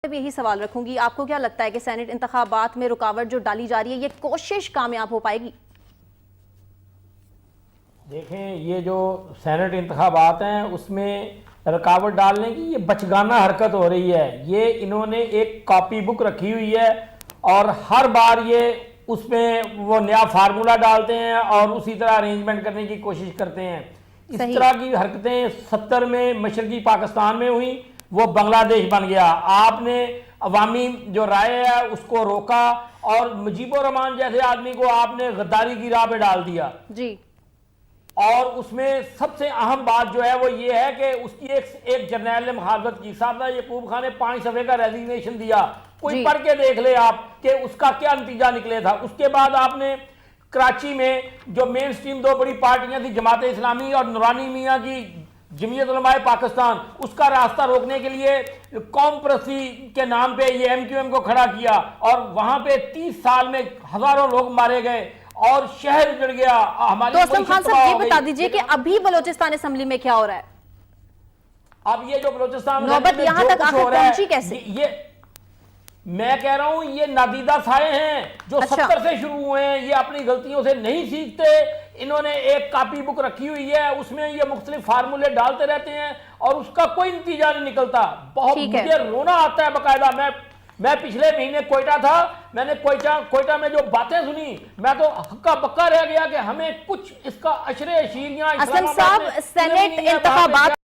यही सवाल रखूंगी, आपको क्या लगता है कि सेनेट इंतखाबात में रुकावट जो डाली जा रही है ये कोशिश कामयाब हो पाएगी? देखें, ये जो सेनेट इंतखाबात हैं उसमें रुकावट डालने की ये बचगाना हरकत हो रही है। ये इन्होंने एक कॉपी बुक रखी हुई है और हर बार ये उसमें वो नया फार्मूला डालते हैं और उसी तरह अरेंजमेंट करने की कोशिश करते हैं। इस तरह की हरकतें 70 में मशरकी पाकिस्तान में हुई, वो बांग्लादेश बन गया। आपने अवामी जो राय है उसको रोका और मुजीबुर रहमान जैसे आदमी को आपने गद्दारी की राह पे डाल दिया जी। और उसमें सबसे अहम बात जो है वो ये है कि उसकी एक जर्नैल ने मुखालफत की। साहब यकूब खान ने 5 सफ़े का रेजिग्नेशन दिया, कोई पढ़ के देख ले आप कि उसका क्या नतीजा निकले था। उसके बाद आपने कराची में जो मेन स्ट्रीम 2 बड़ी पार्टियां थी, जमात इस्लामी और नूरानी मियाँ की जमीयत उलमाए पाकिस्तान, उसका रास्ता रोकने के लिए कौम परस्ती के नाम पे ये MQM को खड़ा किया और वहां पे 30 साल में हजारों लोग मारे गए और शहर उजड़ गया। हमारी तो असलम खान साहब ये बता दीजिए कि अभी बलूचिस्तान असेंबली में क्या हो रहा है? अब ये जो बलूचिस्तान नौबत यहां तक आखिर पहुंची कैसे? ये मैं कह रहा हूं ये नादीदा साए हैं जो 70 से शुरू हुए हैं। ये अपनी गलतियों से नहीं सीखते। इन्होंने एक कॉपी बुक रखी हुई है, उसमें ये मुख्तलिफ फार्मूले डालते रहते हैं और उसका कोई नतीजा नहीं निकलता। बहुत मुझे रोना आता है बकायदा। मैं पिछले महीने कोयटा था, मैंने कोयटा में जो बातें सुनी, मैं तो हक्का बक्का रह गया कि हमें कुछ इसका अशरे शीरियां असलम साहब, सेनेट इंतखाबात